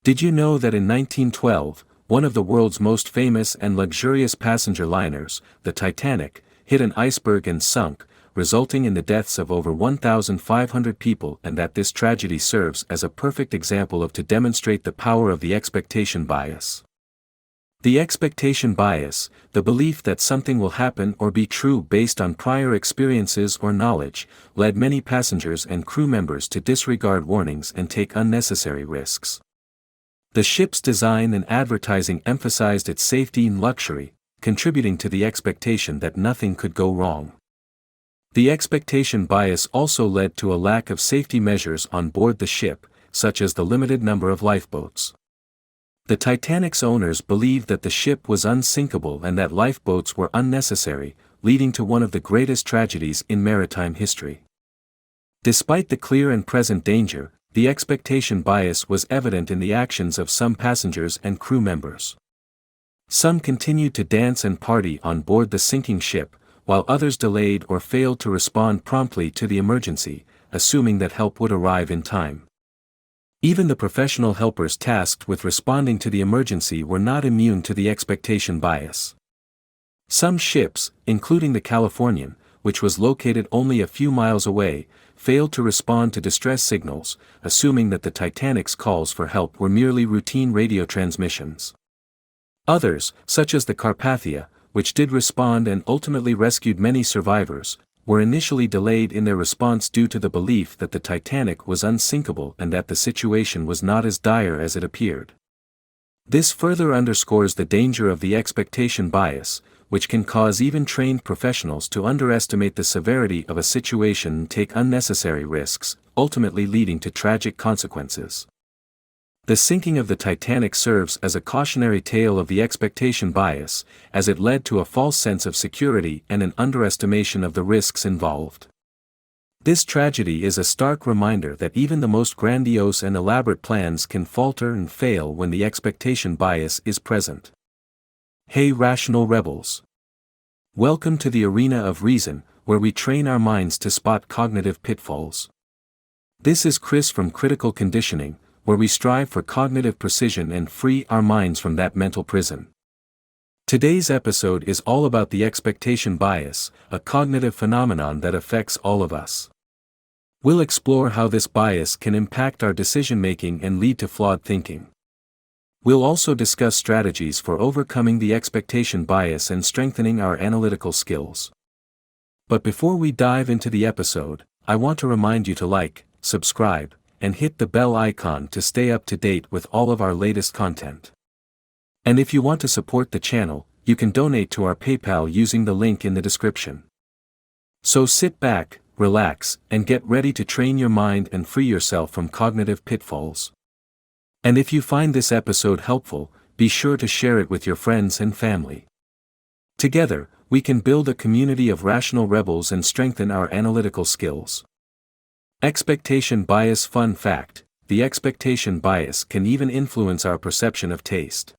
Did you know that in 1912, one of the world's most famous and luxurious passenger liners, the Titanic, hit an iceberg and sunk, resulting in the deaths of over 1,500 people, and that this tragedy serves as a perfect example to demonstrate the power of the expectation bias? The expectation bias, the belief that something will happen or be true based on prior experiences or knowledge, led many passengers and crew members to disregard warnings and take unnecessary risks. The ship's design and advertising emphasized its safety and luxury, contributing to the expectation that nothing could go wrong. The expectation bias also led to a lack of safety measures on board the ship, such as the limited number of lifeboats. The Titanic's owners believed that the ship was unsinkable and that lifeboats were unnecessary, leading to one of the greatest tragedies in maritime history. Despite the clear and present danger, the expectation bias was evident in the actions of some passengers and crew members. Some continued to dance and party on board the sinking ship, while others delayed or failed to respond promptly to the emergency, assuming that help would arrive in time. Even the professional helpers tasked with responding to the emergency were not immune to the expectation bias. Some ships, including the Californian, which was located only a few miles away, failed to respond to distress signals, assuming that the Titanic's calls for help were merely routine radio transmissions. Others, such as the Carpathia, which did respond and ultimately rescued many survivors, were initially delayed in their response due to the belief that the Titanic was unsinkable and that the situation was not as dire as it appeared. This further underscores the danger of the expectation bias, which can cause even trained professionals to underestimate the severity of a situation and take unnecessary risks, ultimately leading to tragic consequences. The sinking of the Titanic serves as a cautionary tale of the expectation bias, as it led to a false sense of security and an underestimation of the risks involved. This tragedy is a stark reminder that even the most grandiose and elaborate plans can falter and fail when the expectation bias is present. Hey rational rebels! Welcome to the arena of reason, where we train our minds to spot cognitive pitfalls. This is Chris from Critical Conditioning, where we strive for cognitive precision and free our minds from that mental prison. Today's episode is all about the expectation bias, a cognitive phenomenon that affects all of us. We'll explore how this bias can impact our decision-making and lead to flawed thinking. We'll also discuss strategies for overcoming the expectation bias and strengthening our analytical skills. But before we dive into the episode, I want to remind you to like, subscribe, and hit the bell icon to stay up to date with all of our latest content. And if you want to support the channel, you can donate to our PayPal using the link in the description. So sit back, relax, and get ready to train your mind and free yourself from cognitive pitfalls. And if you find this episode helpful, be sure to share it with your friends and family. Together, we can build a community of rational rebels and strengthen our analytical skills. Expectation bias. Fun fact: the expectation bias can even influence our perception of taste.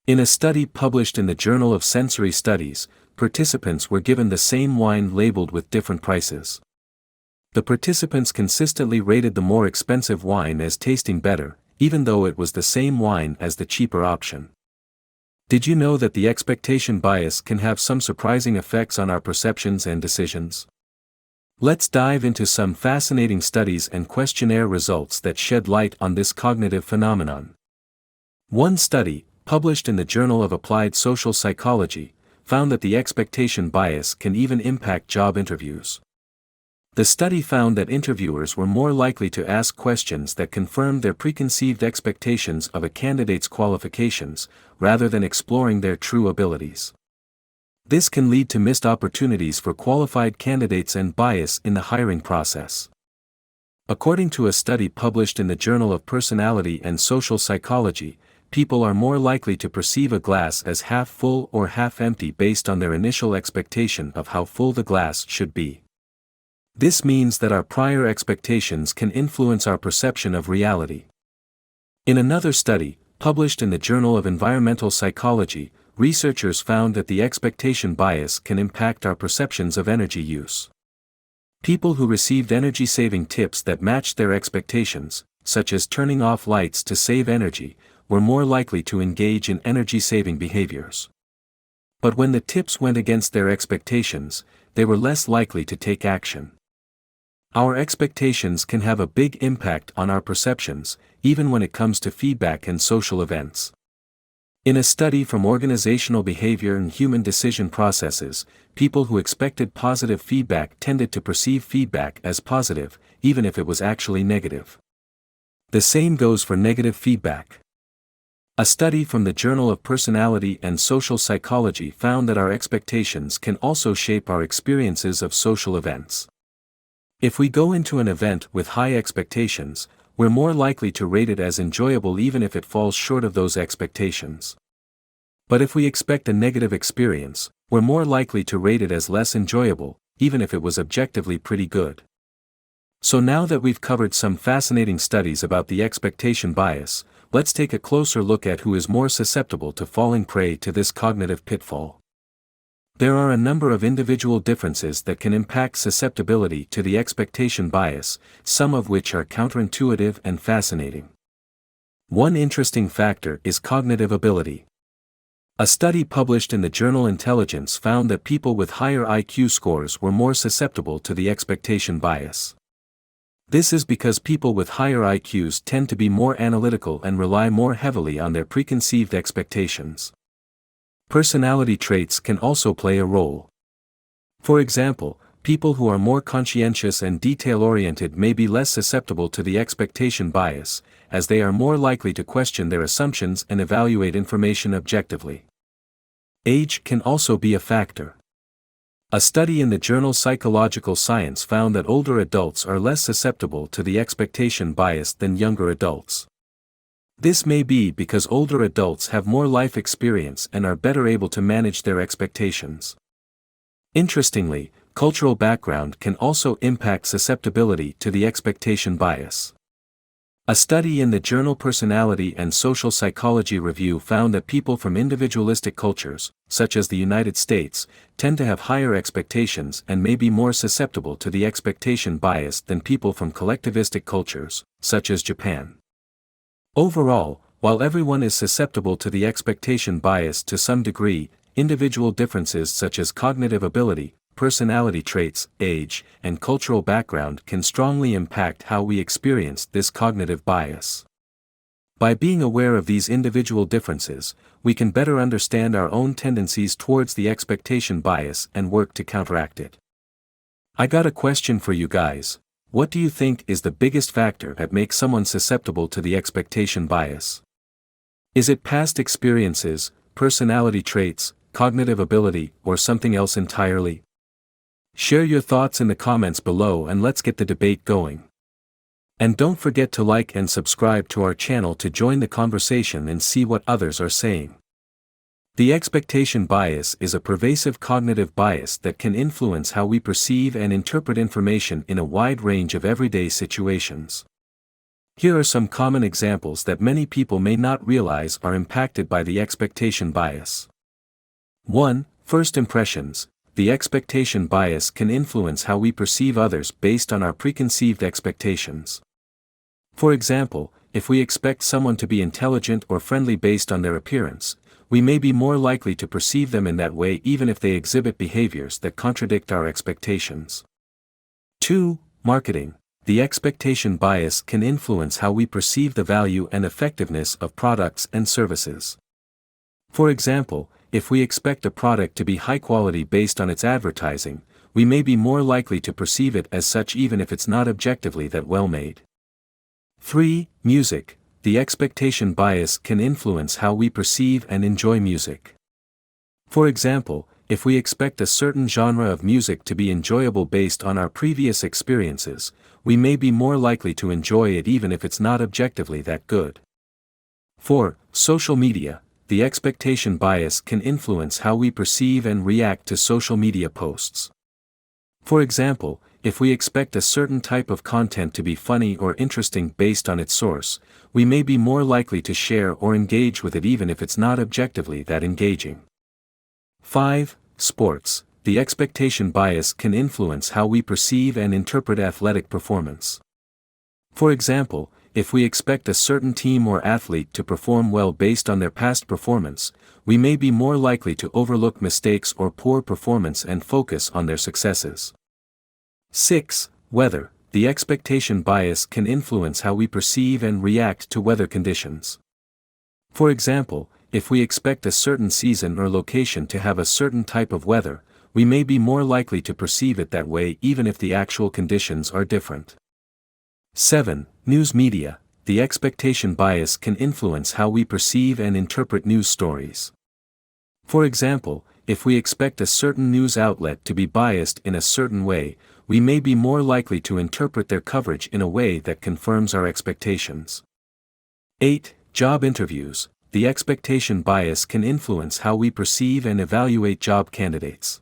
In a study published in the Journal of Sensory Studies, participants were given the same wine labeled with different prices. The participants consistently rated the more expensive wine as tasting better, even though it was the same wine as the cheaper option. Did you know that the expectation bias can have some surprising effects on our perceptions and decisions? Let's dive into some fascinating studies and questionnaire results that shed light on this cognitive phenomenon. One study, published in the Journal of Applied Social Psychology, found that the expectation bias can even impact job interviews. The study found that interviewers were more likely to ask questions that confirmed their preconceived expectations of a candidate's qualifications, rather than exploring their true abilities. This can lead to missed opportunities for qualified candidates and bias in the hiring process. According to a study published in the Journal of Personality and Social Psychology, people are more likely to perceive a glass as half full or half empty based on their initial expectation of how full the glass should be. This means that our prior expectations can influence our perception of reality. In another study, published in the Journal of Environmental Psychology, researchers found that the expectation bias can impact our perceptions of energy use. People who received energy-saving tips that matched their expectations, such as turning off lights to save energy, were more likely to engage in energy-saving behaviors. But when the tips went against their expectations, they were less likely to take action. Our expectations can have a big impact on our perceptions, even when it comes to feedback and social events. In a study from Organizational Behavior and Human Decision Processes, people who expected positive feedback tended to perceive feedback as positive, even if it was actually negative. The same goes for negative feedback. A study from the Journal of Personality and Social Psychology found that our expectations can also shape our experiences of social events. If we go into an event with high expectations, we're more likely to rate it as enjoyable even if it falls short of those expectations. But if we expect a negative experience, we're more likely to rate it as less enjoyable, even if it was objectively pretty good. So now that we've covered some fascinating studies about the expectation bias, let's take a closer look at who is more susceptible to falling prey to this cognitive pitfall. There are a number of individual differences that can impact susceptibility to the expectation bias, some of which are counterintuitive and fascinating. One interesting factor is cognitive ability. A study published in the journal Intelligence found that people with higher IQ scores were more susceptible to the expectation bias. This is because people with higher IQs tend to be more analytical and rely more heavily on their preconceived expectations. Personality traits can also play a role. For example, people who are more conscientious and detail-oriented may be less susceptible to the expectation bias, as they are more likely to question their assumptions and evaluate information objectively. Age can also be a factor. A study in the journal Psychological Science found that older adults are less susceptible to the expectation bias than younger adults. This may be because older adults have more life experience and are better able to manage their expectations. Interestingly, cultural background can also impact susceptibility to the expectation bias. A study in the journal Personality and Social Psychology Review found that people from individualistic cultures, such as the United States, tend to have higher expectations and may be more susceptible to the expectation bias than people from collectivistic cultures, such as Japan. Overall, while everyone is susceptible to the expectation bias to some degree, individual differences such as cognitive ability, personality traits, age, and cultural background can strongly impact how we experience this cognitive bias. By being aware of these individual differences, we can better understand our own tendencies towards the expectation bias and work to counteract it. I got a question for you guys. What do you think is the biggest factor that makes someone susceptible to the expectation bias? Is it past experiences, personality traits, cognitive ability, or something else entirely? Share your thoughts in the comments below and let's get the debate going. And don't forget to like and subscribe to our channel to join the conversation and see what others are saying. The expectation bias is a pervasive cognitive bias that can influence how we perceive and interpret information in a wide range of everyday situations. Here are some common examples that many people may not realize are impacted by the expectation bias. 1. First impressions. The expectation bias can influence how we perceive others based on our preconceived expectations. For example, if we expect someone to be intelligent or friendly based on their appearance, we may be more likely to perceive them in that way even if they exhibit behaviors that contradict our expectations. 2. Marketing. The expectation bias can influence how we perceive the value and effectiveness of products and services. For example, if we expect a product to be high quality based on its advertising, we may be more likely to perceive it as such even if it's not objectively that well made. 3. Music. The expectation bias can influence how we perceive and enjoy music. For example, if we expect a certain genre of music to be enjoyable based on our previous experiences, we may be more likely to enjoy it even if it's not objectively that good. 4. Social media. The expectation bias can influence how we perceive and react to social media posts. For example, if we expect a certain type of content to be funny or interesting based on its source, we may be more likely to share or engage with it even if it's not objectively that engaging. 5. Sports. The expectation bias can influence how we perceive and interpret athletic performance. For example, if we expect a certain team or athlete to perform well based on their past performance, we may be more likely to overlook mistakes or poor performance and focus on their successes. 6. Weather. The expectation bias can influence how we perceive and react to weather conditions. For example, if we expect a certain season or location to have a certain type of weather, we may be more likely to perceive it that way even if the actual conditions are different. 7. News media. The expectation bias can influence how we perceive and interpret news stories. For example, if we expect a certain news outlet to be biased in a certain way, we may be more likely to interpret their coverage in a way that confirms our expectations. 8. Job interviews. The expectation bias can influence how we perceive and evaluate job candidates.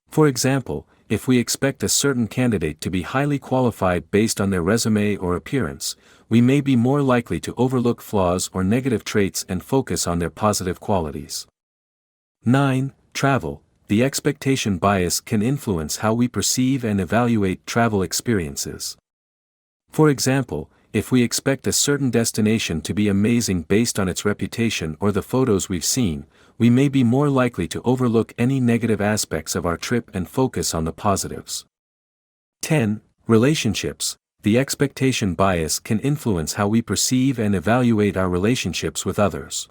For example, if we expect a certain candidate to be highly qualified based on their resume or appearance, we may be more likely to overlook flaws or negative traits and focus on their positive qualities. 9. Travel. The expectation bias can influence how we perceive and evaluate travel experiences. For example, if we expect a certain destination to be amazing based on its reputation or the photos we've seen, we may be more likely to overlook any negative aspects of our trip and focus on the positives. 10. Relationships. The expectation bias can influence how we perceive and evaluate our relationships with others.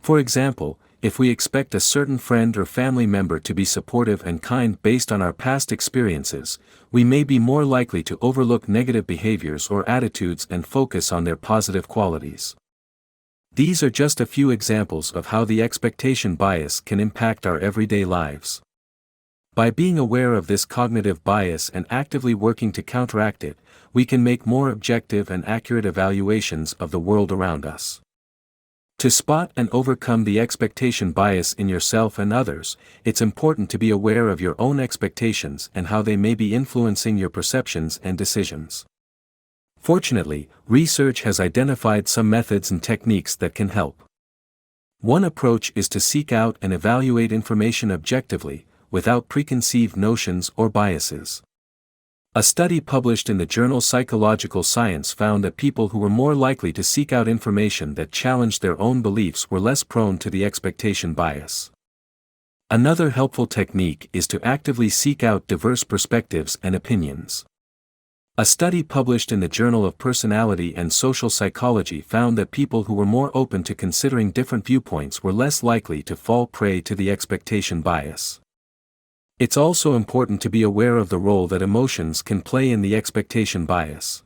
For example, if we expect a certain friend or family member to be supportive and kind based on our past experiences, we may be more likely to overlook negative behaviors or attitudes and focus on their positive qualities. These are just a few examples of how the expectation bias can impact our everyday lives. By being aware of this cognitive bias and actively working to counteract it, we can make more objective and accurate evaluations of the world around us. To spot and overcome the expectation bias in yourself and others, it's important to be aware of your own expectations and how they may be influencing your perceptions and decisions. Fortunately, research has identified some methods and techniques that can help. One approach is to seek out and evaluate information objectively, without preconceived notions or biases. A study published in the journal Psychological Science found that people who were more likely to seek out information that challenged their own beliefs were less prone to the expectation bias. Another helpful technique is to actively seek out diverse perspectives and opinions. A study published in the Journal of Personality and Social Psychology found that people who were more open to considering different viewpoints were less likely to fall prey to the expectation bias. It's also important to be aware of the role that emotions can play in the expectation bias.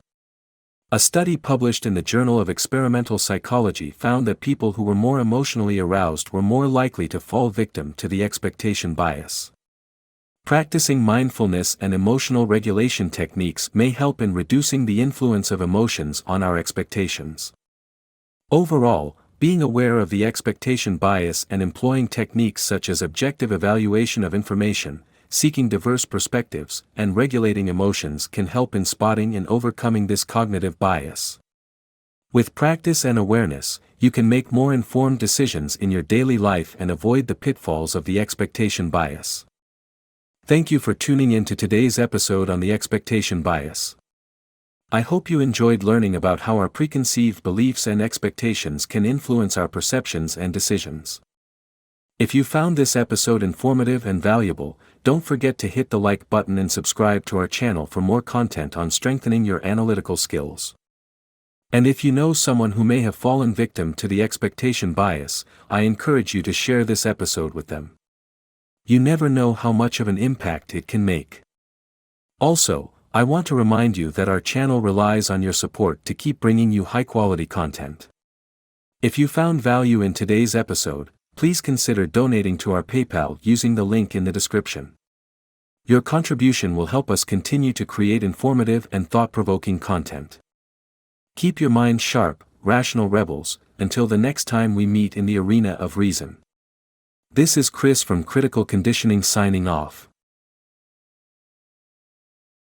A study published in the Journal of Experimental Psychology found that people who were more emotionally aroused were more likely to fall victim to the expectation bias. Practicing mindfulness and emotional regulation techniques may help in reducing the influence of emotions on our expectations. Overall, being aware of the expectation bias and employing techniques such as objective evaluation of information, seeking diverse perspectives, and regulating emotions can help in spotting and overcoming this cognitive bias. With practice and awareness, you can make more informed decisions in your daily life and avoid the pitfalls of the expectation bias. Thank you for tuning in to today's episode on the expectation bias. I hope you enjoyed learning about how our preconceived beliefs and expectations can influence our perceptions and decisions. If you found this episode informative and valuable, don't forget to hit the like button and subscribe to our channel for more content on strengthening your analytical skills. And if you know someone who may have fallen victim to the expectation bias, I encourage you to share this episode with them. You never know how much of an impact it can make. Also, I want to remind you that our channel relies on your support to keep bringing you high-quality content. If you found value in today's episode, please consider donating to our PayPal using the link in the description. Your contribution will help us continue to create informative and thought-provoking content. Keep your mind sharp, rational rebels, until the next time we meet in the arena of reason. This is Chris from Critical Conditioning signing off.